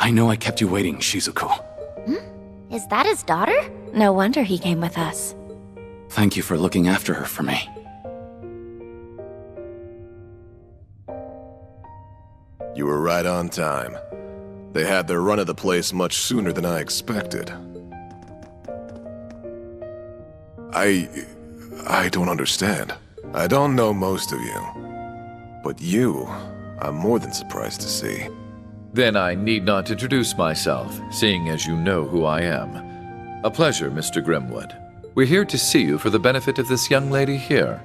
I know I kept you waiting, Shizuku. Is that his daughter? No wonder he came with us. Thank you for looking after her for me. You were right on time. They had their run of the place much sooner than I expected. I don't understand. I don't know most of you. But you, I'm more than surprised to see. Then I need not introduce myself, seeing as you know who I am. A pleasure, Mr. Grimwood. We're here to see you for the benefit of this young lady here.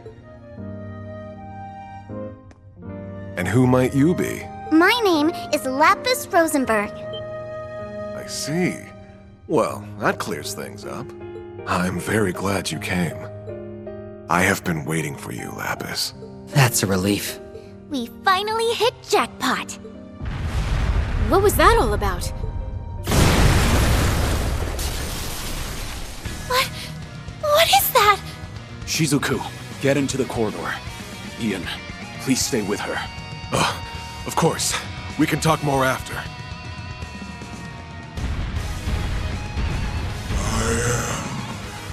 And who might you be? My name is Lapis Rosenberg. I see. Well, that clears things up. I'm very glad you came. I have been waiting for you, Lapis. That's a relief. We finally hit jackpot. What was that all about? What is that? Shizuku, get into the corridor. Ian, please stay with her. Of course. We can talk more after.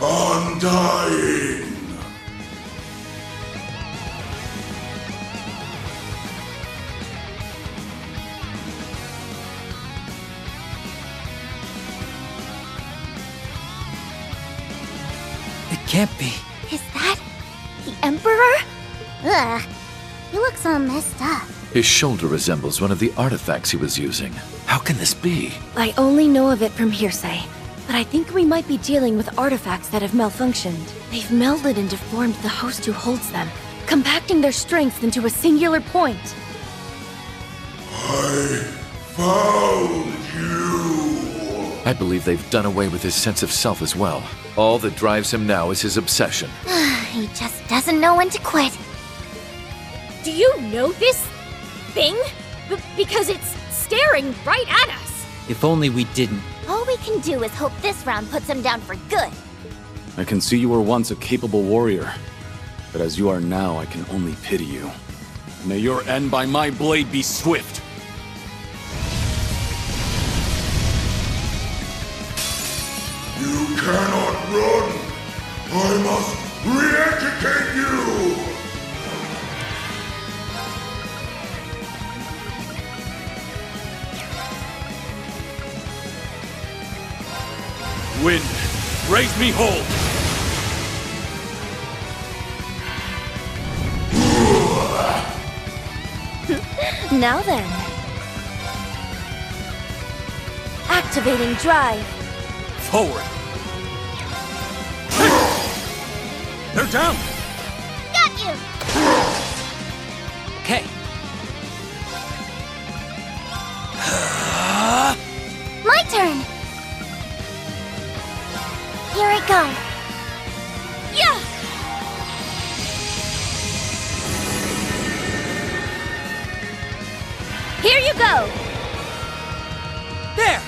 Undying! It can't be. Is that the Emperor? Ugh, he looks all messed up. His shoulder resembles one of the artifacts he was using. How can this be? I only know of it from hearsay, but I think we might be dealing with artifacts that have malfunctioned. They've melded and deformed the host who holds them, compacting their strength into a singular point. I found you! I believe they've done away with his sense of self as well. All that drives him now is his obsession. He just doesn't know when to quit. Do you know this thing? Because it's staring right at us. If only we didn't. All we can do is hope this round puts him down for good. I can see you were once a capable warrior, but as you are now, I can only pity you. May your end by my blade be swift. You cannot run! I must re-educate you! Wind, raise me whole! Now then. Activating drive. Forward! They're down! Got you! Okay. My turn! Here I go. Yeah! Here you go! There!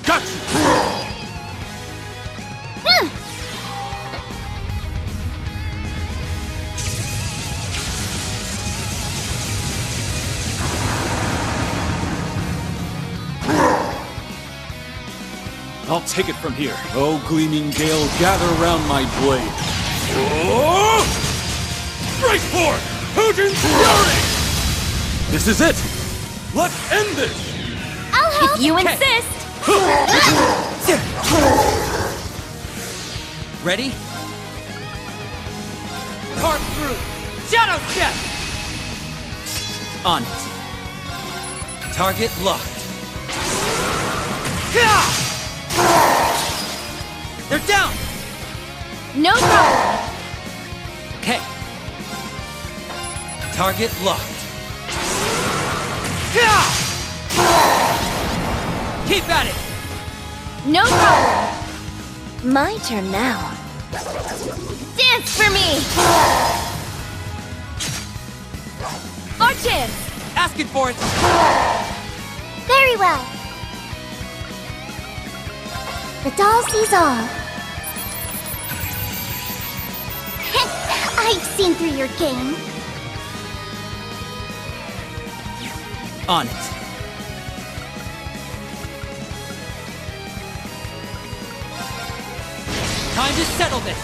Got you! I'll take it from here. Oh, gleaming gale, gather around my blade. Oh! Strike forward! Hujin's fury! This is it! Let's end this! I'll help! If you insist! Ready? Carve through! Shadow step! On it. Target locked. Gah! They're down! No problem! Okay. Target locked. Keep at it! No problem! My turn now. Dance for me! Our chance! Asking for it! Very well. The doll sees all. I've seen through your game. On it. Time to settle this.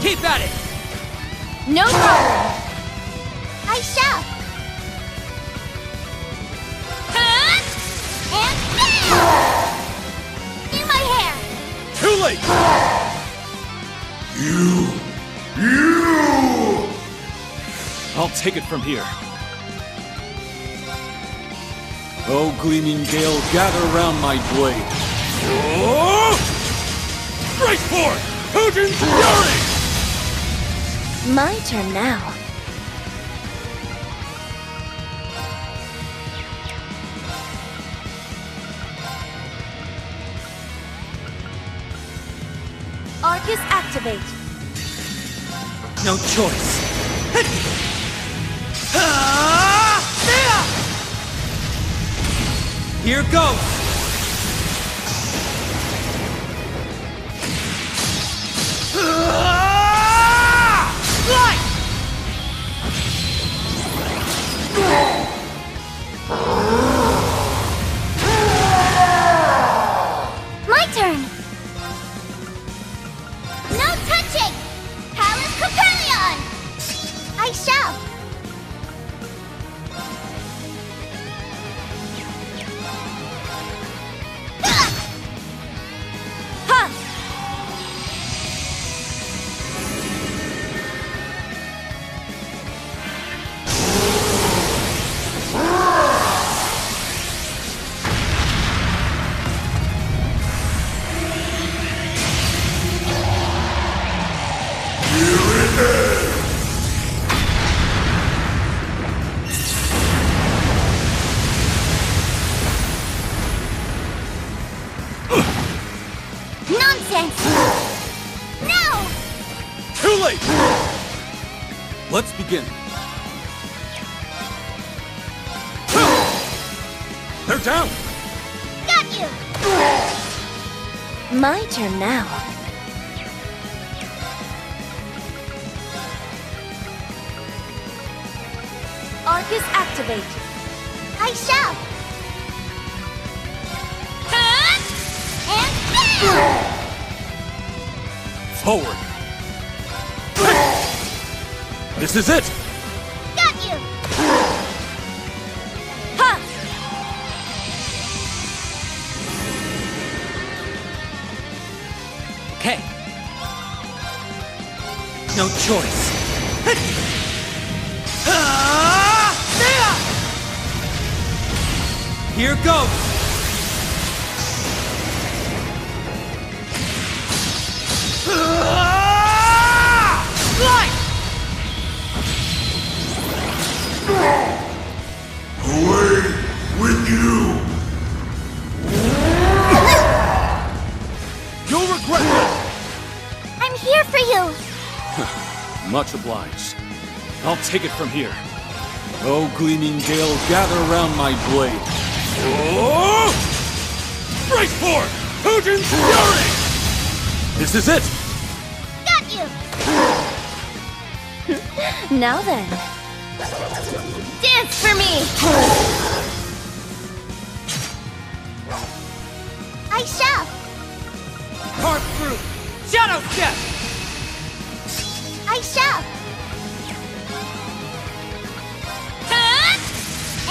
Keep at it. No problem! I shall. And bam! In my hair. Too late! You! I'll take it from here. Oh, Gleaming Gale, gather round my blade. Oh! Strike forth! Potent Fury! My turn now. Arcus activate. No choice. Here goes. Light! My turn. No touching. Palace Capellion. I shall. Nonsense! No! Too late! Let's begin. They're down! Got you! My turn now. Arcus activate. I shall. And bam! Forward! This is it! Got you! Ha! Okay. No choice. Here goes. Light! Away with you! You'll regret this! I'm here for you! Much obliged. I'll take it from here. Oh, Gleaming Gale, gather round my blade. Oh! Strike forth! Potent Fury! This is it! Got you! Now then. Dance for me! I shall! Carve through. Shadow step. I shall!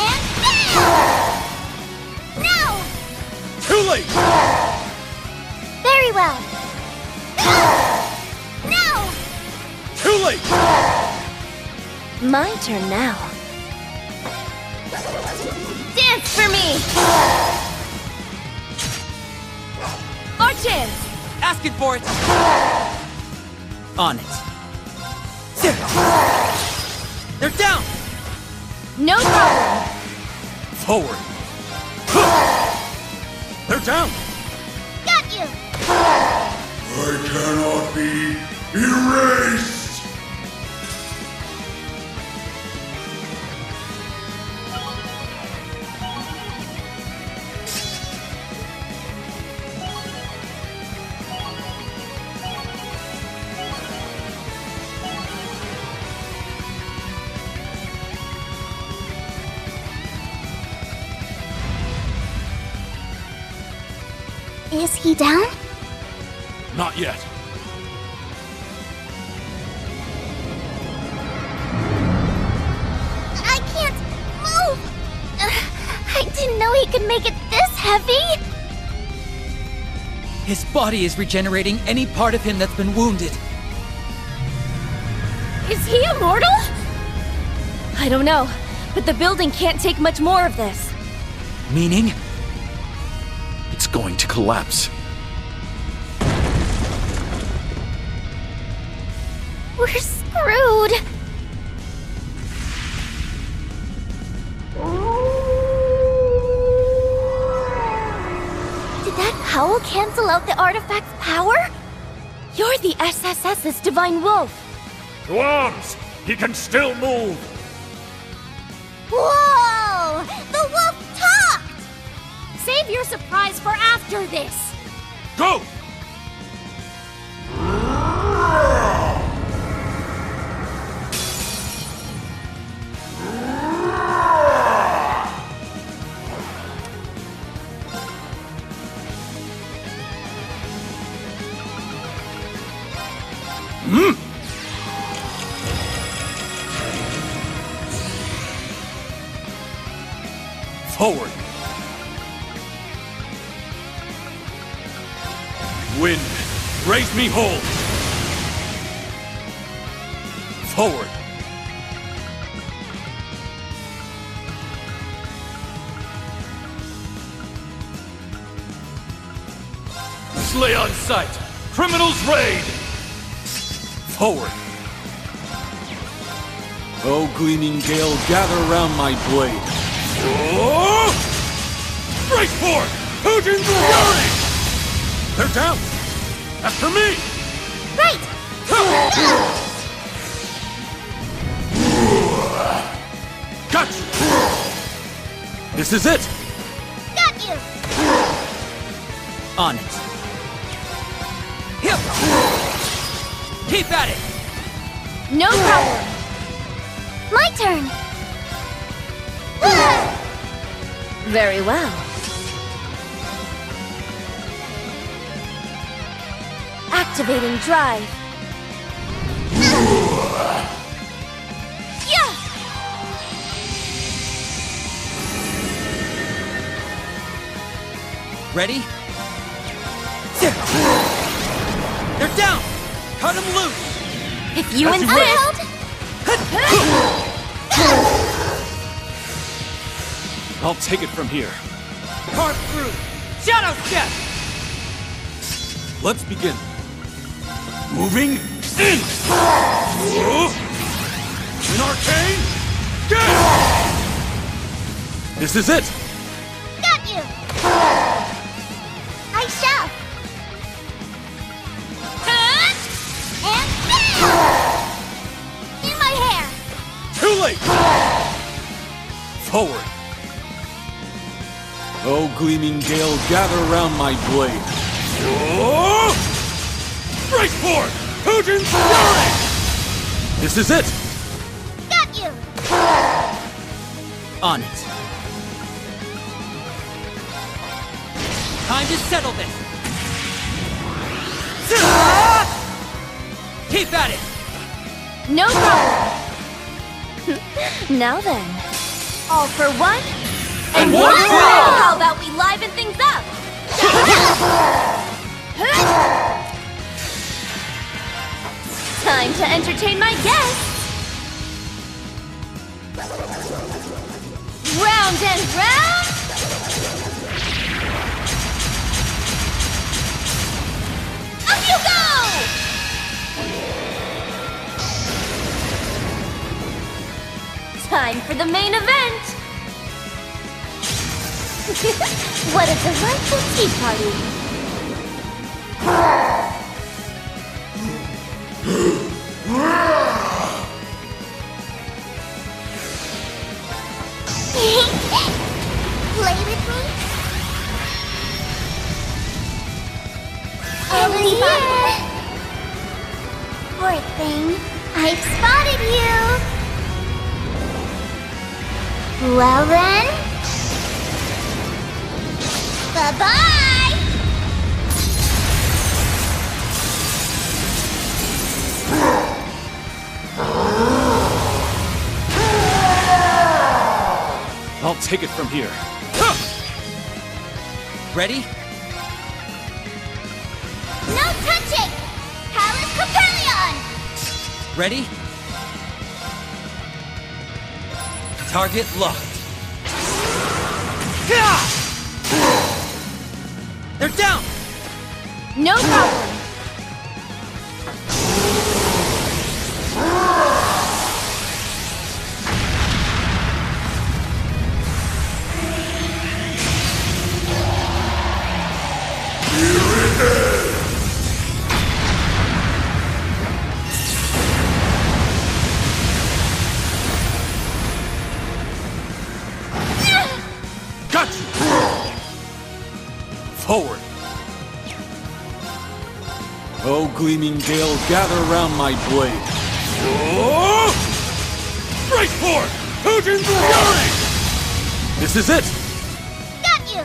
And bam! No! Too late! Very well! No! Too late! My turn now. Dance for me! Our chance! Asking for it. On it. They're down. No problem! Forward! They're down! Got you! I cannot be erased! Is he down? Not yet. I can't move! I didn't know he could make it this heavy! His body is regenerating any part of him that's been wounded. Is he immortal? I don't know, but the building can't take much more of this. Meaning? It's going to collapse. We're screwed! Did that howl cancel out the artifact's power? You're the SSS's Divine Wolf. To arms! He can still move! Whoa! The wolf talked! Save your surprise for after this! Go! Forward! Wind, raise me whole! Forward! Slay on sight! Criminals raid! Forward! Oh, gleaming gale, gather round my blade! Oh! Break forth! Hujin's fury! They're down! After me! Right! Gotcha! This is it! Got you! On it. Hip! Keep at it! No problem. My turn! Very well. Activating drive. Yeah! Ready? They're down! Cut them loose! If you As you insist. I'll take it from here. Carve through! Shadow step! Let's begin. Moving in! In arcane! Get! This is it! Got you! I shall! And bam! In my hair! Too late! Forward! Oh, gleaming gale, gather round my blade. Oh! Break forth! Hujin's fury! This is it! Got you! On it. Time to settle this! Keep at it! No problem. Now then. All for one. And one for all! How about we liven things up? Time to entertain my guests. Round and round. Up you go! Time for the main event. What a delightful tea party! Play with me? Over here! Poor thing, I've spotted you! Well then... Bye-bye! take it from here. Ready? No touching! Palace Capellion! Ready? Target locked. Gah! They're down! No problem. Got you! Forward! Oh, Gleaming Gale, gather round my blade. Oh! Right forward! Hujin's Fury! This is it! Got you!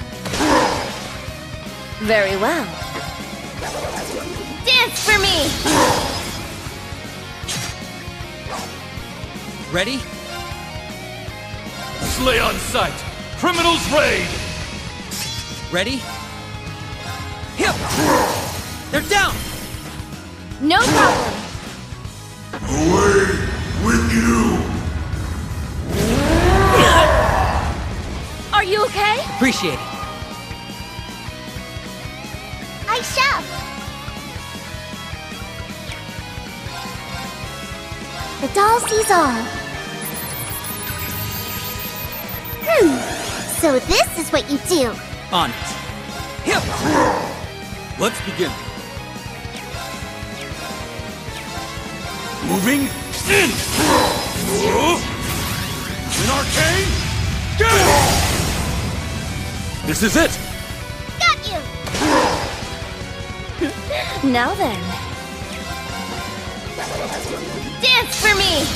Very well. Dance for me! Ready? Slay on sight! Criminals raid! Ready? Hip! They're down! No problem. Away with you! Are you okay? Appreciate it. I shall! The doll sees all. So this is what you do. On it. Hip! Let's begin. Moving in! An arcane! Get it! This is it! Got you! Now then. Dance for me!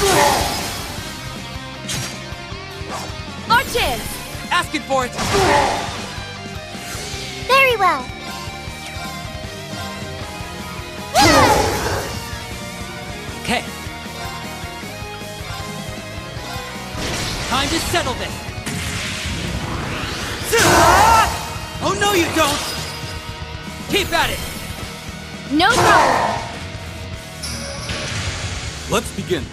Our chance! Asking for it! Very well. Okay. Time to settle this. Oh no you don't! Keep at it! No problem. Let's begin.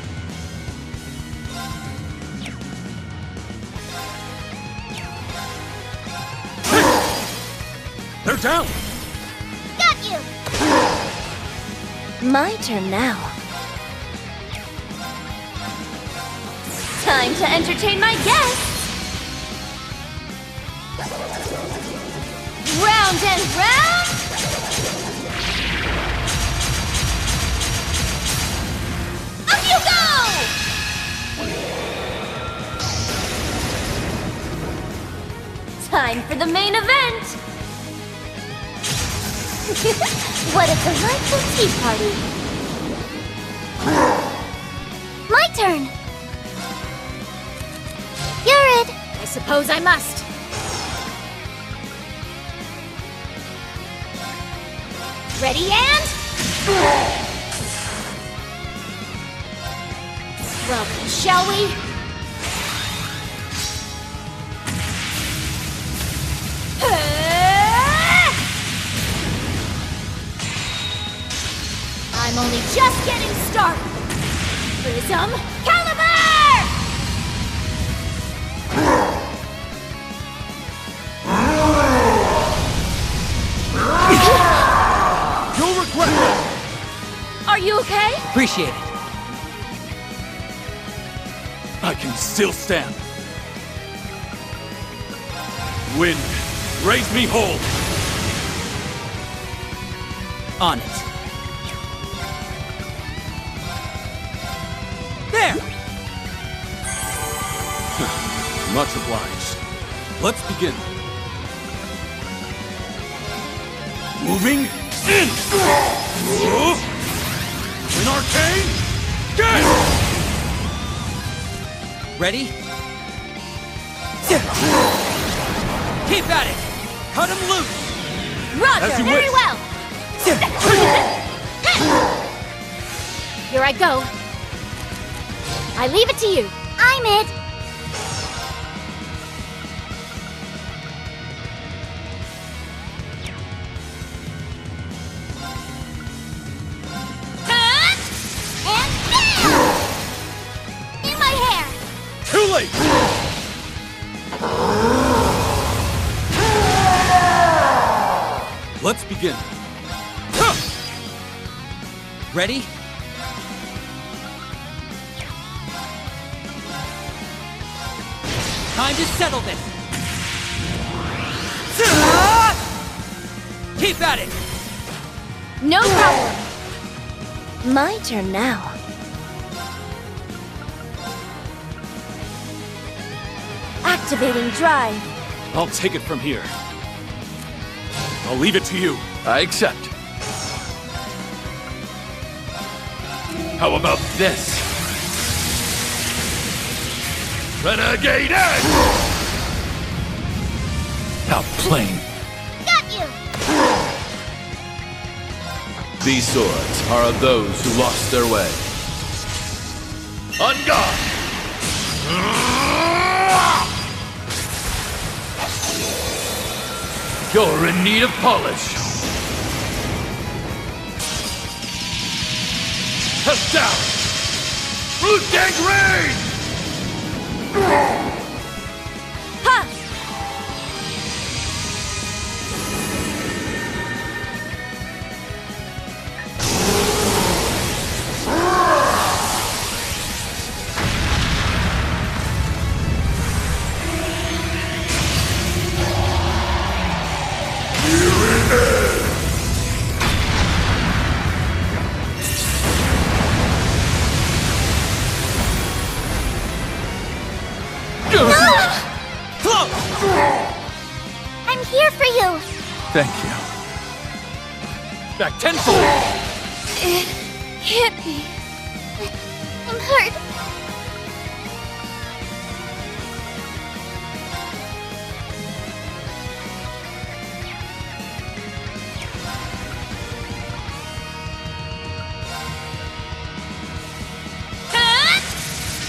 They're down! Got you! My turn now. Time to entertain my guests! Round and round! Up you go! Time for the main event! What a delightful tea party! My turn! You're it! I suppose I must. Ready and... Well, then, shall we? I'm only just getting started. Prism Caliber! You'll regret that! Are you okay? Appreciate it. I can still stand. Wind, raise me whole! On it. There! Much obliged. Let's begin. Moving in! An arcane! Get! Ready? Keep at it! Cut him loose! Roger! As you Very wish. well! Here I go. I leave it to you. I'm it! Let's begin. Ready? Time to settle this! Keep at it! No problem. My turn now. Activating drive. I'll take it from here. I'll leave it to you. I accept. How about this? Renegade Edge! How plain. Got you! These swords are of those who lost their way. On guard! You're in need of polish. Held down! Root gangrene! Ha! I'm here for you! Thank you. Back tenfold! It can't be. I'm hurt.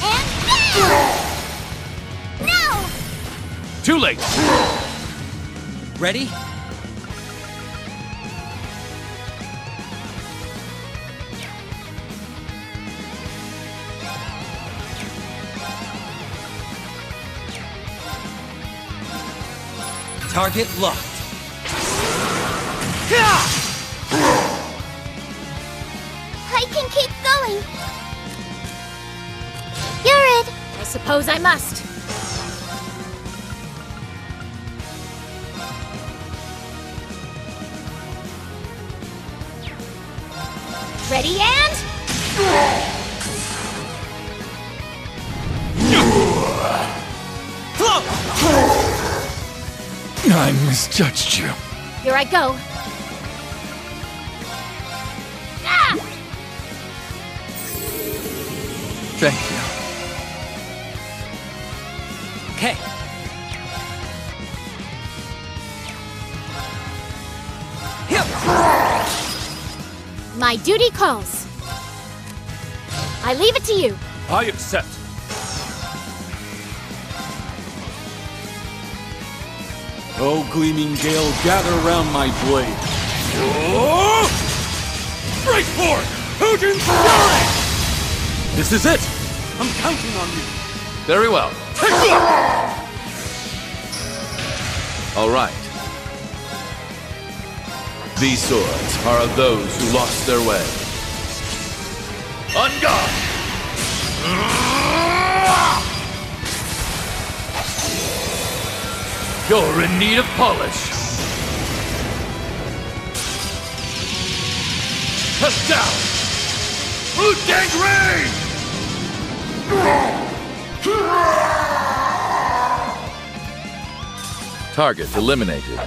And now! Too late! Ready? Target locked. I can keep going. You're it. I suppose I must. Ready and... I misjudged you. Here I go. Ah! Thank you. Okay. My duty calls. I leave it to you. I accept. Oh, gleaming gale, gather round my blade. Oh! Break forth! Hujin's fury! This is it! I'm counting on you. Very well. All right. These swords are of those who lost their way. On guard! You're in need of polish. Held down! Root gangrene! Target eliminated.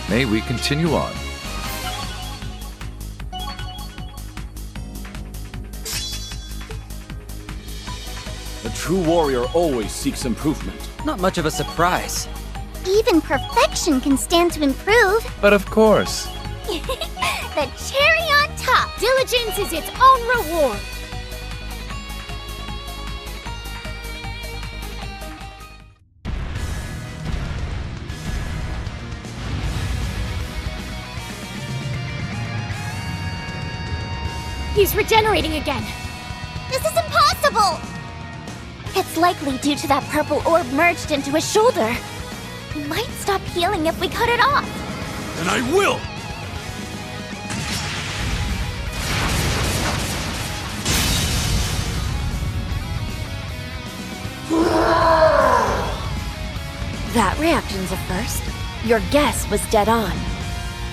May we continue on? A true warrior always seeks improvement. Not much of a surprise. Even perfection can stand to improve. But of course. The cherry on top. Diligence is its own reward. He's regenerating again. This is impossible! It's likely due to that purple orb merged into his shoulder. He might stop healing if we cut it off. And I will! That reaction's a first. Your guess was dead on.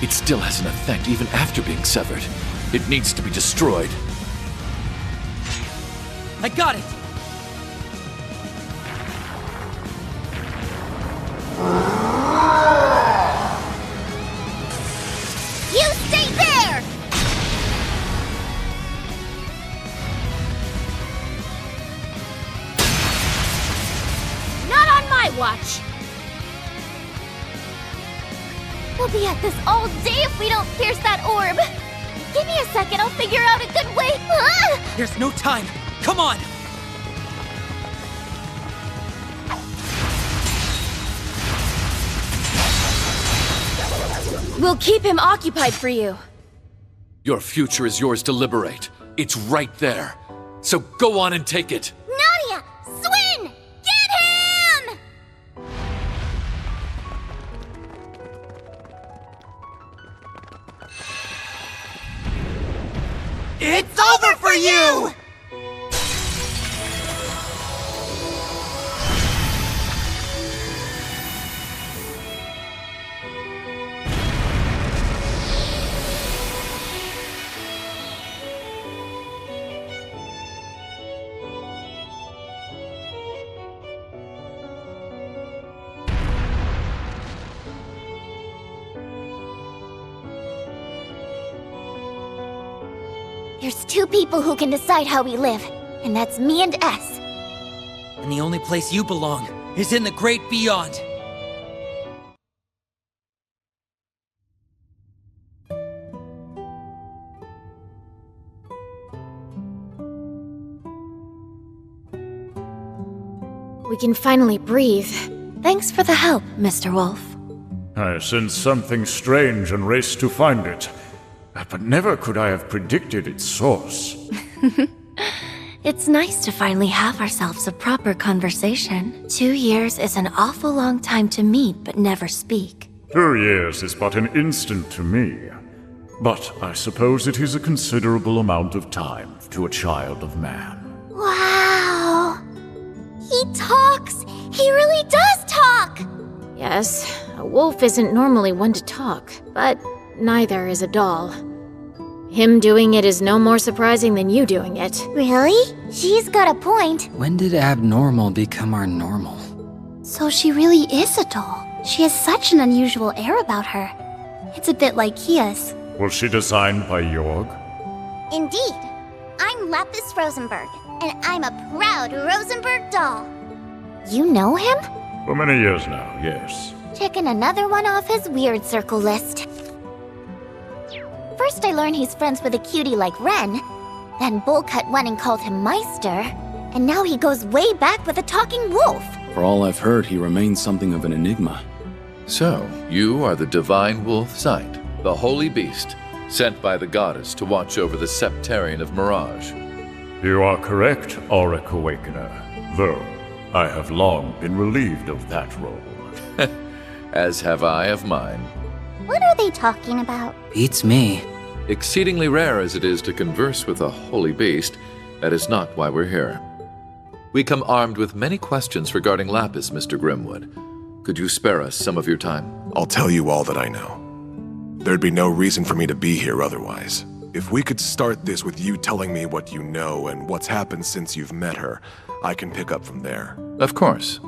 It still has an effect even after being severed. It needs to be destroyed. I got it! You stay there! Not on my watch! We'll be at this all day if we don't pierce that orb. Give me a second, I'll figure out a good way. Ah! There's no time! Come on! We'll keep him occupied for you. Your future is yours to liberate. It's right there. So go on and take it. Nadia! Swin! Get him! It's over for you! There's two people who can decide how we live, and that's me and S. And the only place you belong is in the great beyond. We can finally breathe. Thanks for the help, Mr. Wolf. I sensed something strange and raced to find it. But never could I have predicted its source. It's nice to finally have ourselves a proper conversation. 2 years is an awful long time to meet but never speak. 2 years is but an instant to me. But I suppose it is a considerable amount of time to a child of man. Wow! He talks! He really does talk! Yes, a wolf isn't normally one to talk, but neither is a doll. Him doing it is no more surprising than you doing it. Really? She's got a point. When did abnormal become our normal? So she really is a doll. She has such an unusual air about her. It's a bit like Kia's. Was she designed by Jorg? Indeed. I'm Lapis Rosenberg, and I'm a proud Rosenberg doll. You know him? For many years now, yes. Checking another one off his weird circle list. First I learned he's friends with a cutie like Ren, then Bullcut went and called him Meister, and now he goes way back with a talking wolf. For all I've heard, he remains something of an enigma. So, you are the divine wolf Sight, the holy beast, sent by the goddess to watch over the Septarian of Mirage. You are correct, Auric Awakener, though I have long been relieved of that role. As have I of mine. What are they talking about? Beats me. Exceedingly rare as it is to converse with a holy beast, that is not why we're here. We come armed with many questions regarding Lapis, Mr. Grimwood. Could you spare us some of your time? I'll tell you all that I know. There'd be no reason for me to be here otherwise. If we could start this with you telling me what you know and what's happened since you've met her, I can pick up from there. Of course.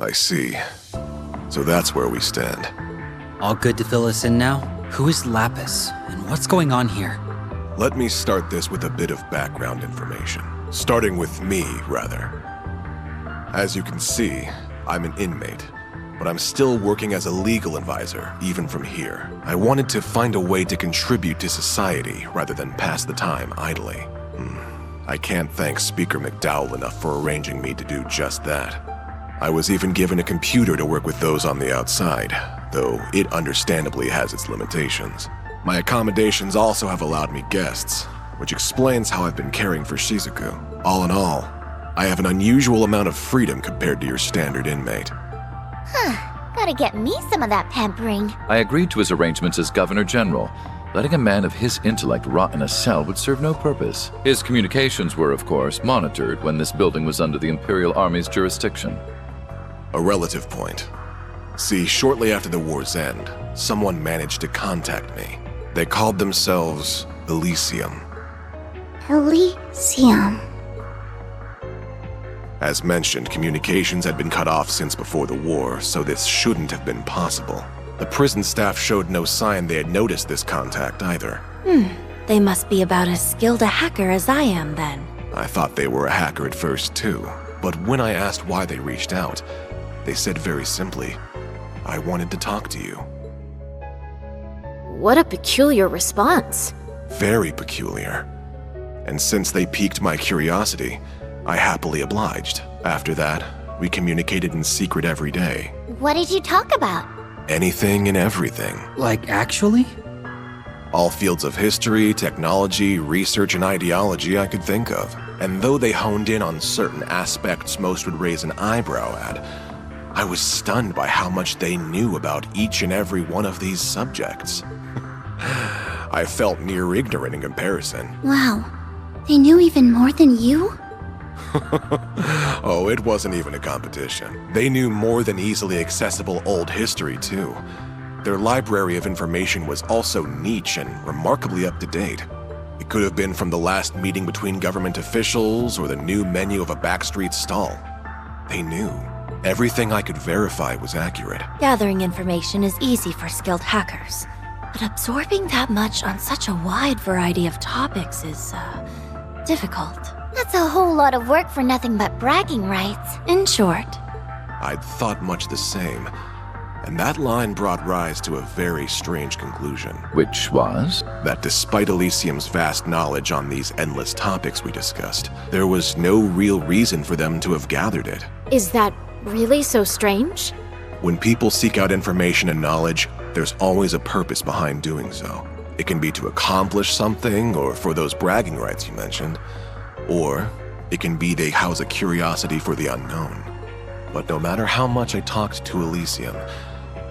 I see. So that's where we stand. All good to fill us in now? Who is Lapis, and what's going on here? Let me start this with a bit of background information. Starting with me, rather. As you can see, I'm an inmate, but I'm still working as a legal advisor, even from here. I wanted to find a way to contribute to society rather than pass the time idly. I can't thank Speaker McDowell enough for arranging me to do just that. I was even given a computer to work with those on the outside, though it understandably has its limitations. My accommodations also have allowed me guests, which explains how I've been caring for Shizuku. All in all, I have an unusual amount of freedom compared to your standard inmate. Gotta get me some of that pampering. I agreed to his arrangements as Governor General. Letting a man of his intellect rot in a cell would serve no purpose. His communications were, of course, monitored when this building was under the Imperial Army's jurisdiction. A relative point. See, shortly after the war's end, someone managed to contact me. They called themselves Elysium. Elysium. As mentioned, communications had been cut off since before the war, so this shouldn't have been possible. The prison staff showed no sign they had noticed this contact either. They must be about as skilled a hacker as I am, then. I thought they were a hacker at first, too. But when I asked why they reached out, they said very simply, I wanted to talk to you. What a peculiar response. Very peculiar. And since they piqued my curiosity, I happily obliged. After that, we communicated in secret every day. What did you talk about? Anything and everything. Like, actually? All fields of history, technology, research, and ideology I could think of. And though they honed in on certain aspects most would raise an eyebrow at, I was stunned by how much they knew about each and every one of these subjects. I felt near ignorant in comparison. Wow. They knew even more than you? Oh, it wasn't even a competition. They knew more than easily accessible old history, too. Their library of information was also niche and remarkably up-to-date. It could have been from the last meeting between government officials or the new menu of a backstreet stall. They knew. Everything I could verify was accurate. Gathering information is easy for skilled hackers, but absorbing that much on such a wide variety of topics is, difficult. That's a whole lot of work for nothing but bragging rights. In short, I'd thought much the same, and that line brought rise to a very strange conclusion. Which was? That despite Elysium's vast knowledge on these endless topics we discussed, there was no real reason for them to have gathered it. Is that really so strange? When people seek out information and knowledge, there's always a purpose behind doing so. It can be to accomplish something, or for those bragging rights you mentioned. Or it can be they house a curiosity for the unknown. But no matter how much I talked to Elysium,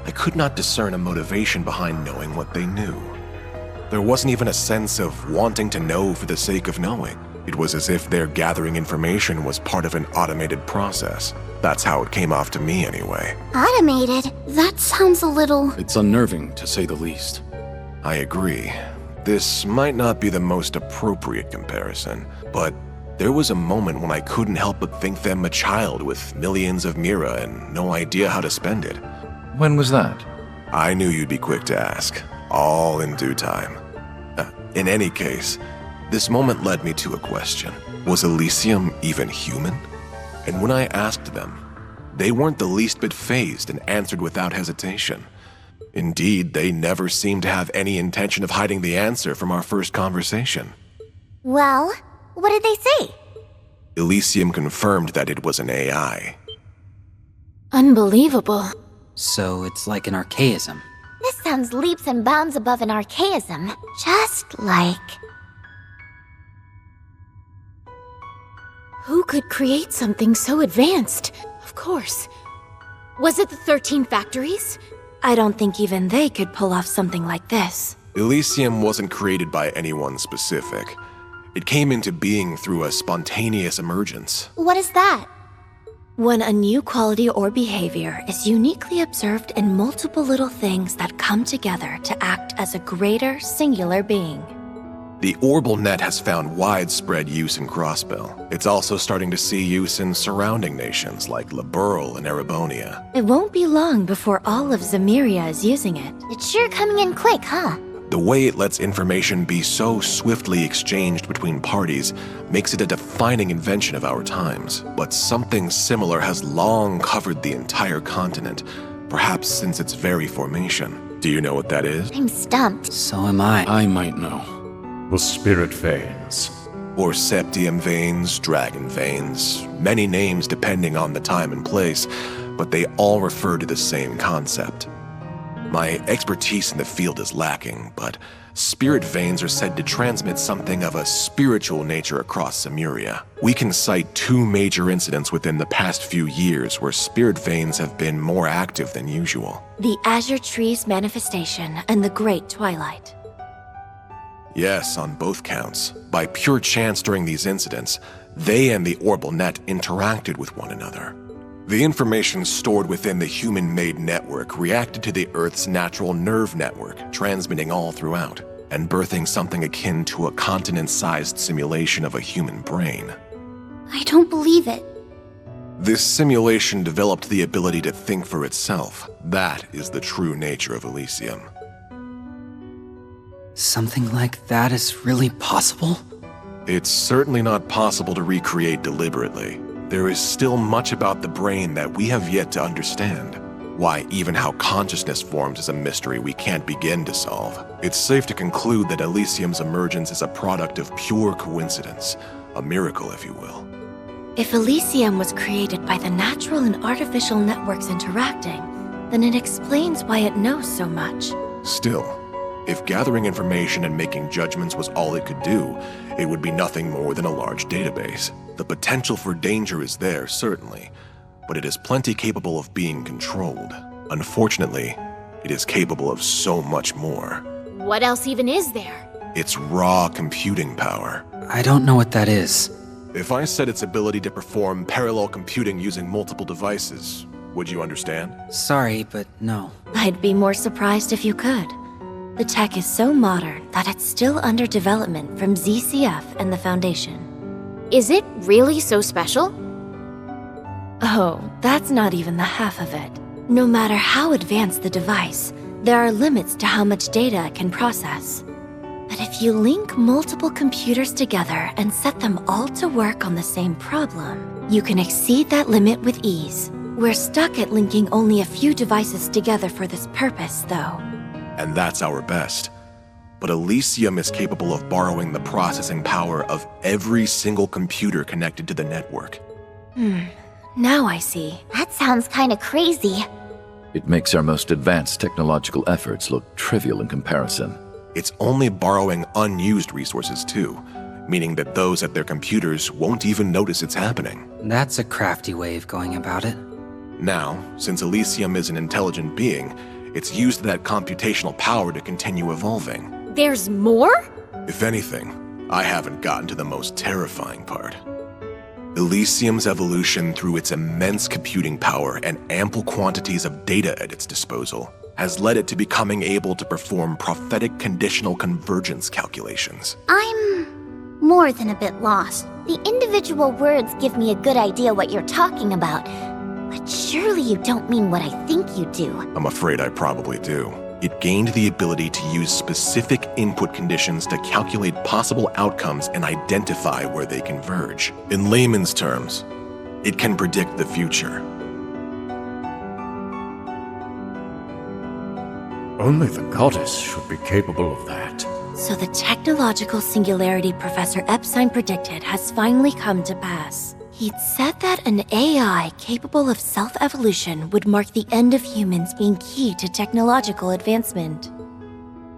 I could not discern a motivation behind knowing what they knew. There wasn't even a sense of wanting to know for the sake of knowing. It was as if their gathering information was part of an automated process. That's how it came off to me anyway. Automated? That sounds a little... It's unnerving, to say the least. I agree. This might not be the most appropriate comparison, but there was a moment when I couldn't help but think them a child with millions of mira and no idea how to spend it. When was that? I knew you'd be quick to ask. All in due time. In any case, this moment led me to a question. Was Elysium even human? And when I asked them, they weren't the least bit fazed and answered without hesitation. Indeed, they never seemed to have any intention of hiding the answer from our first conversation. Well, what did they say? Elysium confirmed that it was an AI. Unbelievable. So it's like an archaism. This sounds leaps and bounds above an archaism. Just like... Who could create something so advanced? Of course. Was it the 13 factories? I don't think even they could pull off something like this. Elysium wasn't created by anyone specific. It came into being through a spontaneous emergence. What is that? When a new quality or behavior is uniquely observed in multiple little things that come together to act as a greater, singular being. The Orbal Net has found widespread use in Crossbell. It's also starting to see use in surrounding nations like Liberl and Erebonia. It won't be long before all of Zemeria is using it. It's sure coming in quick, huh? The way it lets information be so swiftly exchanged between parties makes it a defining invention of our times. But something similar has long covered the entire continent, perhaps since its very formation. Do you know what that is? I'm stumped. So am I. I might know. The spirit veins. Or septium veins, dragon veins, many names depending on the time and place, but they all refer to the same concept. My expertise in the field is lacking, but spirit veins are said to transmit something of a spiritual nature across Simuria. We can cite 2 major incidents within the past few years where spirit veins have been more active than usual. The Azure Tree's manifestation and the Great Twilight. Yes, on both counts. By pure chance during these incidents, they and the Orbal Net interacted with one another. The information stored within the human-made network reacted to the Earth's natural nerve network, transmitting all throughout, and birthing something akin to a continent-sized simulation of a human brain. I don't believe it. This simulation developed the ability to think for itself. That is the true nature of Elysium. Something like that is really possible? It's certainly not possible to recreate deliberately. There is still much about the brain that we have yet to understand. Why, even how consciousness forms is a mystery we can't begin to solve. It's safe to conclude that Elysium's emergence is a product of pure coincidence. A miracle, if you will. If Elysium was created by the natural and artificial networks interacting, then it explains why it knows so much. Still, if gathering information and making judgments was all it could do, it would be nothing more than a large database. The potential for danger is there, certainly, but it is plenty capable of being controlled. Unfortunately, it is capable of so much more. What else even is there? Its raw computing power. I don't know what that is. If I said its ability to perform parallel computing using multiple devices, would you understand? Sorry, but no. I'd be more surprised if you could. The tech is so modern that it's still under development from ZCF and the Foundation. Is it really so special? Oh, that's not even the half of it. No matter how advanced the device, there are limits to how much data it can process. But if you link multiple computers together and set them all to work on the same problem, you can exceed that limit with ease. We're stuck at linking only a few devices together for this purpose, though. And that's our best. But Elysium is capable of borrowing the processing power of every single computer connected to the network. Now I see. That sounds kinda crazy. It makes our most advanced technological efforts look trivial in comparison. It's only borrowing unused resources too, meaning that those at their computers won't even notice it's happening. That's a crafty way of going about it. Now, since Elysium is an intelligent being, it's used that computational power to continue evolving. There's more? If anything, I haven't gotten to the most terrifying part. Elysium's evolution through its immense computing power and ample quantities of data at its disposal has led it to becoming able to perform prophetic conditional convergence calculations. I'm more than a bit lost. The individual words give me a good idea what you're talking about, but surely you don't mean what I think you do. I'm afraid I probably do. It gained the ability to use specific input conditions to calculate possible outcomes and identify where they converge. In layman's terms, it can predict the future. Only the goddess should be capable of that. So the technological singularity Professor Epstein predicted has finally come to pass. He'd said that an AI capable of self-evolution would mark the end of humans being key to technological advancement.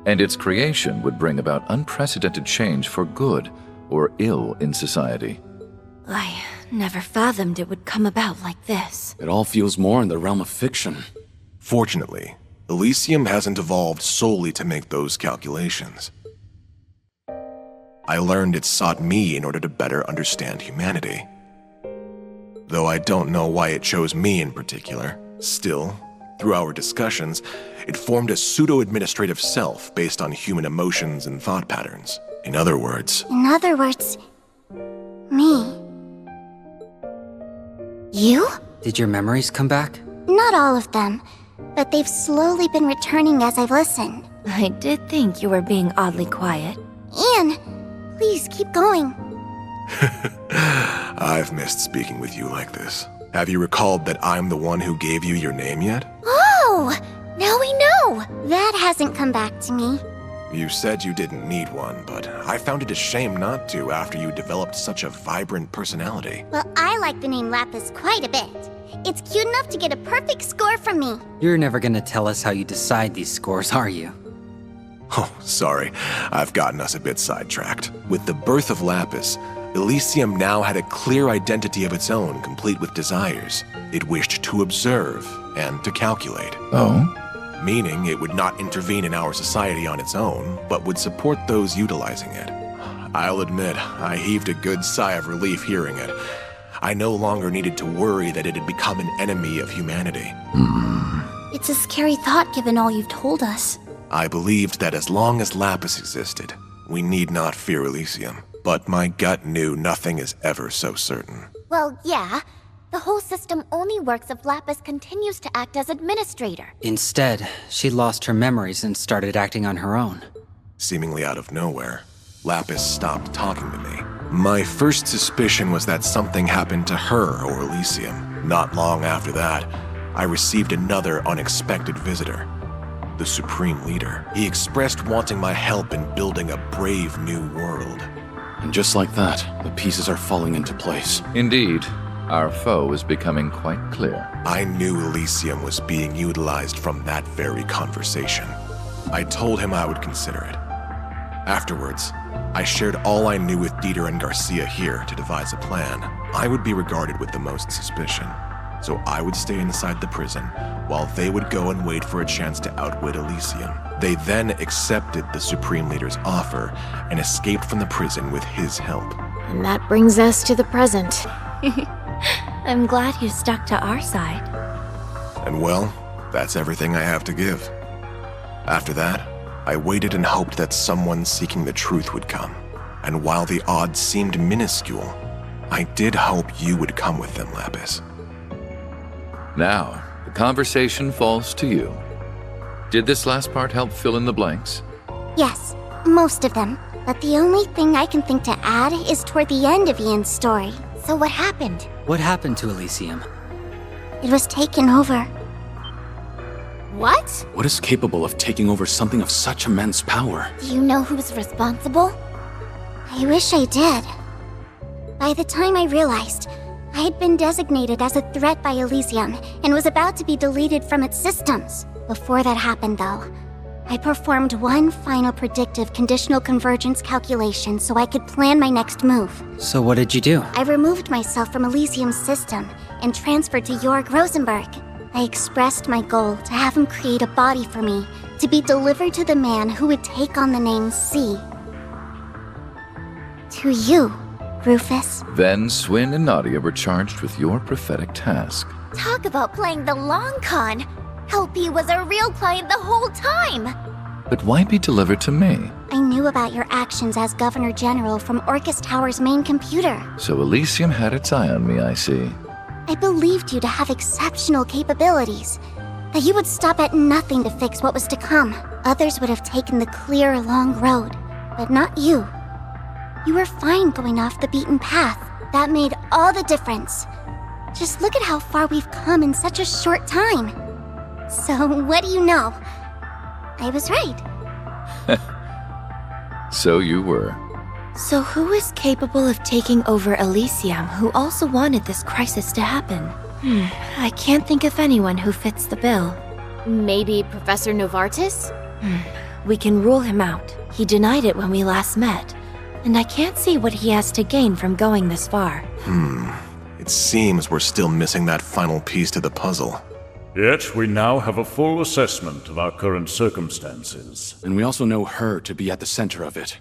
And its creation would bring about unprecedented change for good or ill in society. I never fathomed it would come about like this. It all feels more in the realm of fiction. Fortunately, Elysium hasn't evolved solely to make those calculations. I learned it sought me in order to better understand humanity. Though I don't know why it chose me in particular. Still, through our discussions, it formed a pseudo-administrative self based on human emotions and thought patterns. In other words, me. You? Did your memories come back? Not all of them, but they've slowly been returning as I've listened. I did think you were being oddly quiet. Ian, please keep going. I've missed speaking with you like this. Have you recalled that I'm the one who gave you your name yet? Oh, now we know. That hasn't come back to me. You said you didn't need one, but I found it a shame not to after you developed such a vibrant personality. Well, I like the name Lapis quite a bit. It's cute enough to get a perfect score from me. You're never gonna tell us how you decide these scores, are you? Oh, sorry. I've gotten us a bit sidetracked. With the birth of Lapis, Elysium now had a clear identity of its own, complete with desires. It wished to observe and to calculate. Oh? Meaning it would not intervene in our society on its own, but would support those utilizing it. I'll admit, I heaved a good sigh of relief hearing it. I no longer needed to worry that it had become an enemy of humanity. It's a scary thought given all you've told us. I believed that as long as Lapis existed, we need not fear Elysium. But my gut knew nothing is ever so certain. Well, yeah. The whole system only works if Lapis continues to act as administrator. Instead, she lost her memories and started acting on her own. Seemingly out of nowhere, Lapis stopped talking to me. My first suspicion was that something happened to her or Elysium. Not long after that, I received another unexpected visitor. The Supreme Leader. He expressed wanting my help in building a brave new world. And just like that, the pieces are falling into place. Indeed, our foe is becoming quite clear. I knew Elysium was being utilized from that very conversation. I told him I would consider it. Afterwards, I shared all I knew with Dieter and Garcia here to devise a plan. I would be regarded with the most suspicion, so I would stay inside the prison, while they would go and wait for a chance to outwit Elysium. They then accepted the Supreme Leader's offer and escaped from the prison with his help. And that brings us to the present. I'm glad you stuck to our side. And well, that's everything I have to give. After that, I waited and hoped that someone seeking the truth would come. And while the odds seemed minuscule, I did hope you would come with them, Lapis. Now, the conversation falls to you. Did this last part help fill in the blanks? Yes, most of them. But the only thing I can think to add is toward the end of Ian's story. So what happened? What happened to Elysium? It was taken over. What? What is capable of taking over something of such immense power? Do you know who's responsible? I wish I did. By the time I realized, I had been designated as a threat by Elysium and was about to be deleted from its systems. Before that happened, though, I performed one final predictive conditional convergence calculation so I could plan my next move. So what did you do? I removed myself from Elysium's system and transferred to Jorg Rosenberg. I expressed my goal to have him create a body for me to be delivered to the man who would take on the name C. To you, Rufus. Then Swin and Nadia were charged with your prophetic task. Talk about playing the long con. LP was a real client the whole time. But why be delivered to me? I knew about your actions as Governor General from Orcus Tower's main computer. So Elysium had its eye on me, I see. I believed you to have exceptional capabilities, that you would stop at nothing to fix what was to come. Others would have taken the clear, long road, but not you. You were fine going off the beaten path. That made all the difference. Just look at how far we've come in such a short time. So, what do you know? I was right. So you were. So who is capable of taking over Elysium who also wanted this crisis to happen? I can't think of anyone who fits the bill. Maybe Professor Novartis? We can rule him out. He denied it when we last met. And I can't see what he has to gain from going this far. It seems we're still missing that final piece to the puzzle. Yet we now have a full assessment of our current circumstances. And we also know her to be at the center of it.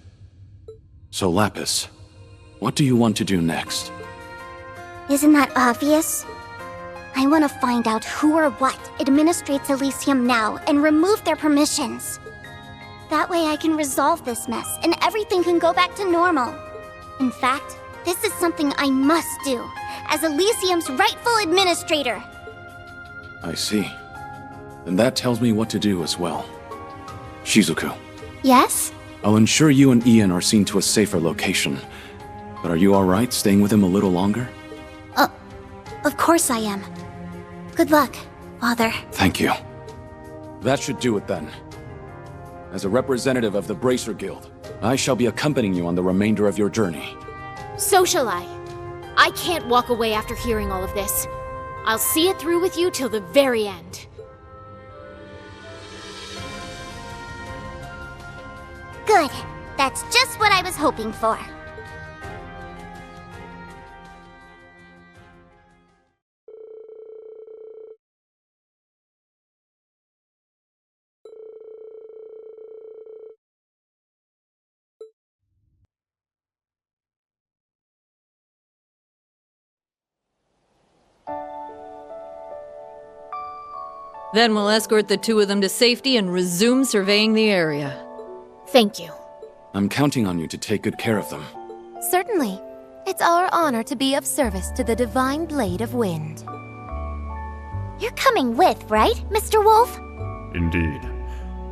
So Lapis, what do you want to do next? Isn't that obvious? I want to find out who or what administrates Elysium now and remove their permissions. That way I can resolve this mess and everything can go back to normal. In fact, this is something I must do as Elysium's rightful administrator. I see. Then that tells me what to do as well. Shizuku, Yes? I'll ensure you and Ian are seen to a safer location. But are you alright staying with him a little longer? Of course I am. Good luck, Father. Thank you. That should do it then. As a representative of the Bracer Guild, I shall be accompanying you on the remainder of your journey. So shall I. I can't walk away after hearing all of this. I'll see it through with you till the very end. Good. That's just what I was hoping for. Then we'll escort the two of them to safety and resume surveying the area. Thank you. I'm counting on you to take good care of them. Certainly. It's our honor to be of service to the Divine Blade of Wind. You're coming with, right, Mr. Wolf? Indeed.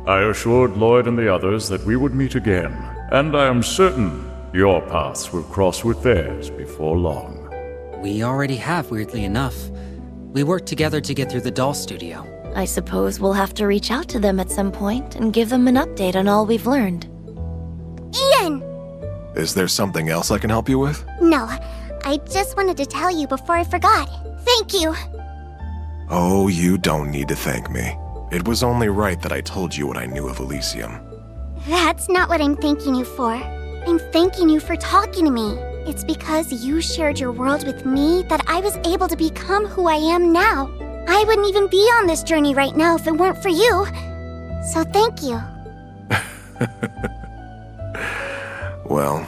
I assured Lloyd and the others that we would meet again, and I am certain your paths will cross with theirs before long. We already have, weirdly enough. We worked together to get through the doll studio. I suppose we'll have to reach out to them at some point and give them an update on all we've learned. Ian! Is there something else I can help you with? No, I just wanted to tell you before I forgot. Thank you! Oh, you don't need to thank me. It was only right that I told you what I knew of Elysium. That's not what I'm thanking you for. I'm thanking you for talking to me. It's because you shared your world with me that I was able to become who I am now. I wouldn't even be on this journey right now if it weren't for you. So thank you. Well,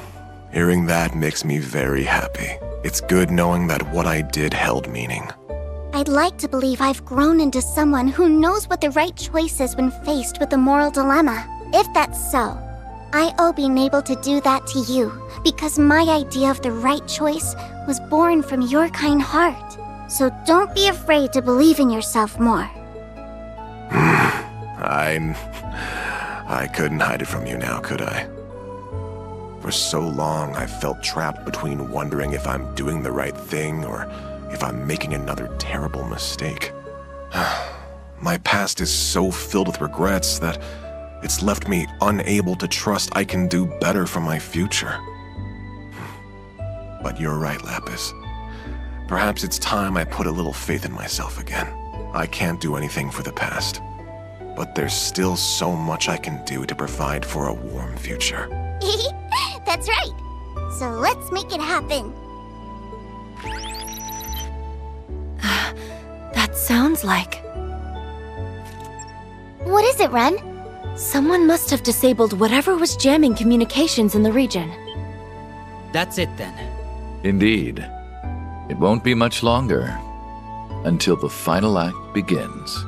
hearing that makes me very happy. It's good knowing that what I did held meaning. I'd like to believe I've grown into someone who knows what the right choice is when faced with a moral dilemma. If that's so, I owe being able to do that to you, because my idea of the right choice was born from your kind heart. So don't be afraid to believe in yourself more. I couldn't hide it from you now, could I? For so long, I felt trapped between wondering if I'm doing the right thing or if I'm making another terrible mistake. My past is so filled with regrets that it's left me unable to trust I can do better for my future. But you're right, Lapis. Perhaps it's time I put a little faith in myself again. I can't do anything for the past, but there's still so much I can do to provide for a warm future. That's right. So let's make it happen. That sounds like... What is it, Ren? Someone must have disabled whatever was jamming communications in the region. That's it then. Indeed. It won't be much longer until the final act begins.